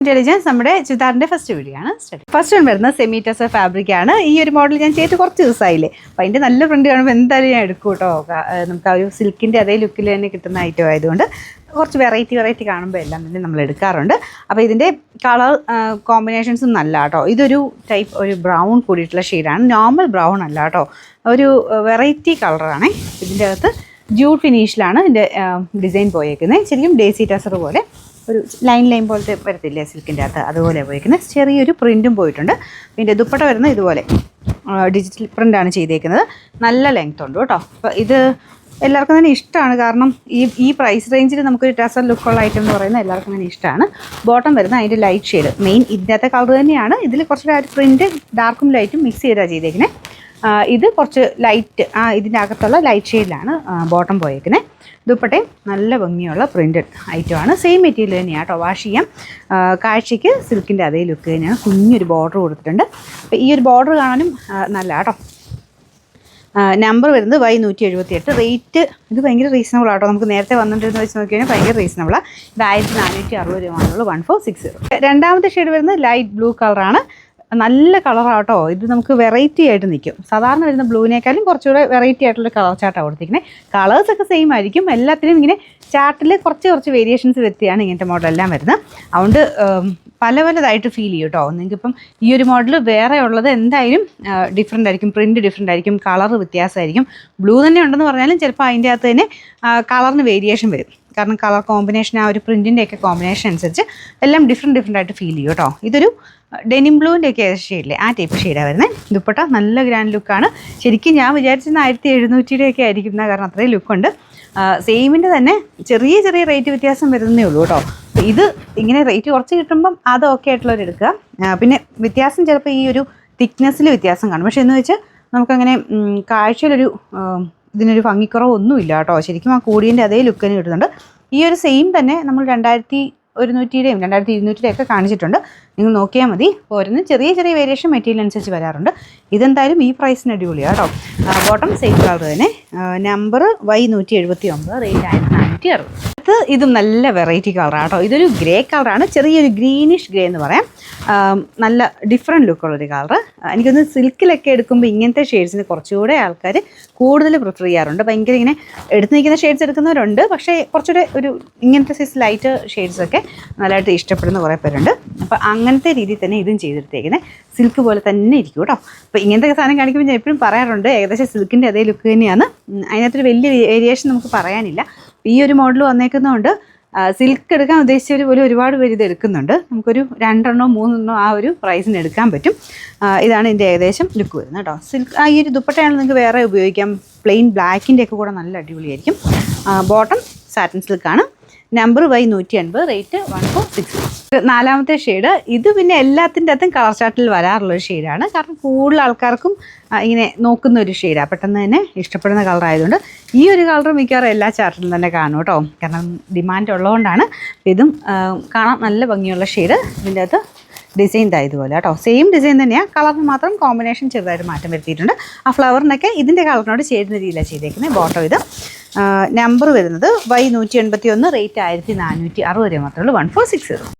Intelligence നമ്മുടെ ചുരിദാറിന്റെ first video ആണ്. First one വരുന്നത് സെമി ടസർ ഫാബ്രിക് ആണ്. ഈ ഒരു മോഡൽ ഞാൻ ചെയ്ത് കുറച്ച് ദിവസമായില്ലേ, അപ്പോൾ അതിൻ്റെ നല്ല പ്രിന്റ് കാണുമ്പോൾ എന്തായാലും ഞാൻ എടുക്കും കേട്ടോ. നമുക്ക് ആ ഒരു സിൽക്കിൻ്റെ അതേ ലുക്കിൽ തന്നെ കിട്ടുന്ന ഐറ്റം ആയതുകൊണ്ട് കുറച്ച് വെറൈറ്റി കാണുമ്പോൾ എല്ലാം തന്നെ നമ്മൾ എടുക്കാറുണ്ട്. അപ്പോൾ ഇതിൻ്റെ കളർ കോമ്പിനേഷൻസും നല്ല കേട്ടോ. ഇതൊരു ടൈപ്പ് ഒരു ബ്രൗൺ കൂടിയിട്ടുള്ള ഷെയ്ഡാണ്, നോർമൽ ബ്രൗൺ അല്ല കേട്ടോ, ഒരു വെറൈറ്റി കളറാണ്. ഇതിൻ്റെ അകത്ത് ജൂട്ട് ഫിനിഷിലാണ് ഇതിൻ്റെ ഡിസൈൻ പോയേക്കുന്നത്. ശരിക്കും ഡേസി ടസർ പോലെ ഒരു ലൈൻ പോലത്തെ വരത്തില്ലേ സിൽക്കിൻ്റെ അകത്ത്, അതുപോലെ പോയിരിക്കുന്നത്. ചെറിയൊരു പ്രിൻറ്റും പോയിട്ടുണ്ട്. പിന്നെ ദുപ്പട്ട വരുന്നത് ഇതുപോലെ ഡിജിറ്റൽ പ്രിൻ്റാണ് ചെയ്തേക്കുന്നത്. നല്ല ലെങ്ത് ഉണ്ട് കേട്ടോ. അപ്പോൾ ഇത് എല്ലാവർക്കും തന്നെ ഇഷ്ടമാണ്, കാരണം ഈ പ്രൈസ് റേഞ്ചിൽ നമുക്കൊരു ടസർ ലുക്കുള്ള ഐറ്റം എന്ന് പറയുന്നത് എല്ലാവർക്കും തന്നെ ഇഷ്ടമാണ്. ബോട്ടം വരുന്നത് അതിൻ്റെ ലൈറ്റ് ഷെയ്ഡ്, മെയിൻ ഇതിനകത്തെ കളർ തന്നെയാണ്. ഇതിൽ കുറച്ച് ഒരു പ്രിൻറ്റ് ഡാർക്കും ലൈറ്റും മിക്സ് ചെയ്താണ് ചെയ്തേക്കുന്നത്. ഇത് കുറച്ച് ലൈറ്റ് ഇതിൻ്റെ അകത്തുള്ള ലൈറ്റ് ഷെയ്ഡിലാണ് ബോട്ടം പോയേക്കുന്നത്. ദുപ്പട്ടയും നല്ല ഭംഗിയുള്ള പ്രിൻറ്റഡ് ഐറ്റമാണ്. സെയിം മെറ്റീരിയൽ തന്നെയാണ് കേട്ടോ. വാഷ് ചെയ്യാം. കാഴ്ചയ്ക്ക് സിൽക്കിൻ്റെ അതേ ലുക്ക് തന്നെയാണ്. കുഞ്ഞൊരു ബോർഡർ കൊടുത്തിട്ടുണ്ട്. അപ്പോൾ ഈ ഒരു ബോർഡർ കാണാനും നല്ല കേട്ടോ. നമ്പർ വരുന്നത് Y178. റേറ്റ് ഇത് ഭയങ്കര റീസണബിൾ ആട്ടോ. നമുക്ക് നേരത്തെ വന്നിട്ടുണ്ടെന്ന് വെച്ച് നോക്കി കഴിഞ്ഞാൽ ഭയങ്കര റീസണബിളാണ്. ഇത് 1460 രൂപ 1460. രണ്ടാമത്തെ ഷെയ്ഡ് വരുന്നത് ലൈറ്റ് ബ്ലൂ കളറാണ്. നല്ല കളറാട്ടോ. ഇത് നമുക്ക് വെറൈറ്റി ആയിട്ട് നിൽക്കും. സാധാരണ വരുന്ന ബ്ലൂവിനേക്കാളും കുറച്ചുകൂടെ വെറൈറ്റി ആയിട്ടുള്ള കളർ ചാർട്ടാണ് കൊടുത്തിരിക്കുന്നത്. കളേഴ്സൊക്കെ സെയിം ആയിരിക്കും. എല്ലാത്തിനും ഇങ്ങനെ ചാർട്ടിൽ കുറച്ച് വേരിയേഷൻസ് വരുത്തിയാണ് ഇങ്ങനത്തെ മോഡലെല്ലാം വരുന്നത്. അതുകൊണ്ട് പലതായിട്ട് ഫീൽ ചെയ്യും കേട്ടോ. നിങ്ങൾക്കിപ്പം ഈ ഒരു മോഡൽ വേറെ ഉള്ളത് എന്തായാലും ഡിഫറെൻ്റ് ആയിരിക്കും, പ്രിൻറ്റ് ഡിഫറെൻ്റ് ആയിരിക്കും, കളർ വ്യത്യാസമായിരിക്കും. ബ്ലൂ തന്നെ ഉണ്ടെന്ന് പറഞ്ഞാലും ചിലപ്പോൾ അതിൻ്റെ അകത്ത് തന്നെ കളറിന് വേരിയേഷൻ വരും. കാരണം കളർ കോമ്പിനേഷൻ ആ ഒരു പ്രിൻറ്റിൻ്റെയൊക്കെ കോമ്പിനേഷൻ അനുസരിച്ച് എല്ലാം ഡിഫറെൻ്റ് ആയിട്ട് ഫീൽ ചെയ്യും കേട്ടോ. ഇതൊരു ഡെനിം ബ്ലൂവിൻ്റെയൊക്കെ ഷെയ്ഡില്ലേ, ആ ടൈപ്പ് ഷെയ്ഡാണ് വരുന്നത്. ദുപ്പട്ട നല്ല ഗ്രാൻഡ് ലുക്കാണ്. ശരിക്കും ഞാൻ വിചാരിച്ചിരുന്ന 1700 ആയിരിക്കും, കാരണം അത്രയും ലുക്കുണ്ട്. സെയിമിൻ്റെ തന്നെ ചെറിയ റേറ്റ് വ്യത്യാസം വരുന്നേ ഉള്ളൂ കേട്ടോ. ഇത് ഇങ്ങനെ റേറ്റ് കുറച്ച് കിട്ടുമ്പം അത് ഓക്കെ ആയിട്ടുള്ളവരെടുക്കുക. പിന്നെ വ്യത്യാസം ചിലപ്പോൾ ഈ ഒരു തിക്നെസ്സിൽ വ്യത്യാസം കാണും. പക്ഷേ എന്ന് വെച്ചാൽ നമുക്കങ്ങനെ കാഴ്ചയിലൊരു ഇതിനൊരു ഭംഗിക്കുറവൊന്നുമില്ല കേട്ടോ. ശരിക്കും ആ കൂടിയൻ്റെ അതേ ലുക്ക് തന്നെ കിട്ടുന്നുണ്ട്. ഈ ഒരു സെയിം തന്നെ നമ്മൾ 2100-യും 2200-യും കാണിച്ചിട്ടുണ്ട്. നിങ്ങൾ നോക്കിയാൽ മതി. ഓരോന്നും ചെറിയ വേരിയേഷൻ മെറ്റീരിയൽ അനുസരിച്ച് വരാറുണ്ട്. ഇതെന്തായാലും ഈ പ്രൈസിന് അടിപൊളിയാണ് കേട്ടോ. ബോട്ടം സെയിം കളർ തന്നെ. Number Y179, rate 1460. ഇതും നല്ല വെറൈറ്റി കളറാണ് കേട്ടോ. ഇതൊരു ഗ്രേ കളറാണ്, ചെറിയൊരു ഗ്രീനിഷ് ഗ്രേ എന്ന് പറയാം. നല്ല ഡിഫറെൻറ്റ് ലുക്കുള്ളൊരു കളറ്. എനിക്കൊന്ന് സിൽക്കിലൊക്കെ എടുക്കുമ്പോൾ ഇങ്ങനത്തെ ഷെയ്ഡ്സിന് കുറച്ചുകൂടെ ആൾക്കാർ കൂടുതൽ പ്രിഫർ ചെയ്യാറുണ്ട്. ഭയങ്കര ഇങ്ങനെ എടുത്ത് നിൽക്കുന്ന ഷെയ്ഡ്സ് എടുക്കുന്നവരുണ്ട്, പക്ഷേ കുറച്ചുകൂടെ ഒരു ഇങ്ങനത്തെ സൈസ് ലൈറ്റ് ഷെയ്ഡ്സൊക്കെ നല്ലതായിട്ട് ഇഷ്ടപ്പെടുന്ന കുറേ പേരുണ്ട്. അപ്പോൾ അങ്ങനത്തെ രീതിയിൽ തന്നെ ഇതും ചെയ്തെടുത്തേക്കുന്നത്. സിൽക്ക് പോലെ തന്നെ ഇരിക്കും കേട്ടോ. അപ്പോൾ ഇങ്ങനത്തെ സാധനം കാണിക്കുമ്പോൾ ഞാൻ എപ്പോഴും പറയാറുണ്ട്, ഏകദേശം സിൽക്കിൻ്റെ അതേ ലുക്ക് തന്നെയാണ്. അതിനകത്തൊരു വലിയ വേരിയേഷൻ നമുക്ക് പറയാനില്ല. ഈ ഒരു മോഡൽ വന്നേക്കുന്നതുകൊണ്ട് സിൽക്ക് എടുക്കാൻ ഉദ്ദേശിച്ചവർ പോലും ഒരുപാട് പേര് ഇത് എടുക്കുന്നുണ്ട്. നമുക്കൊരു 2-3 ആ ഒരു പ്രൈസിന് എടുക്കാൻ പറ്റും. ഇതാണ് ഇതിൻ്റെ ഏകദേശം ലുക്ക് വരുന്നത് കേട്ടോ. സിൽക്ക് ഈ ഒരു ദുപ്പട്ടയാണെങ്കിൽ നിങ്ങൾക്ക് വേറെ ഉപയോഗിക്കാം. പ്ലെയിൻ ബ്ലാക്കിൻ്റെ ഒക്കെ കൂടെ നല്ല അടിപൊളിയായിരിക്കും. ബോട്ടം സാറ്റിൻ സിൽക്കാണ്. Number Y180, rate 1460. നാലാമത്തെ ഷെയ്ഡ്, ഇത് പിന്നെ എല്ലാത്തിൻ്റെ അകത്തും കളർ ചാർട്ടിൽ വരാറുള്ളൊരു ഷെയ്ഡാണ്. കാരണം കൂടുതൽ ആൾക്കാർക്കും ഇങ്ങനെ നോക്കുന്ന ഒരു ഷെയ്ഡാണ്, പെട്ടെന്ന് തന്നെ ഇഷ്ടപ്പെടുന്ന കളർ ആയതുകൊണ്ട് ഈ ഒരു കളർ മിക്കവാറും എല്ലാ ചാർട്ടിലും തന്നെ കാണും കേട്ടോ. കാരണം ഡിമാൻഡ് ഉള്ളതുകൊണ്ടാണ്. ഇതും കാണാൻ നല്ല ഭംഗിയുള്ള ഷെയ്ഡ്. ഇതിൻ്റെ അകത്ത് ഡിസൈൻ ഇതുപോലെ കേട്ടോ. സെയിം ഡിസൈൻ തന്നെയാണ്, കളറിന് മാത്രം കോമ്പിനേഷൻ ചെറുതായിട്ട് മാറ്റം വരുത്തിയിട്ടുണ്ട്. ആ ഫ്ലവറിനൊക്കെ ഇതിൻ്റെ കളറിനോട് ചേരുന്ന രീതിയിലാണ് ചെയ്തേക്കുന്നത്. ബോട്ടം ഇത്. നമ്പർ വരുന്നത് Y181, റേറ്റ് 1460 മാത്രമേ ഉള്ളൂ. 1460.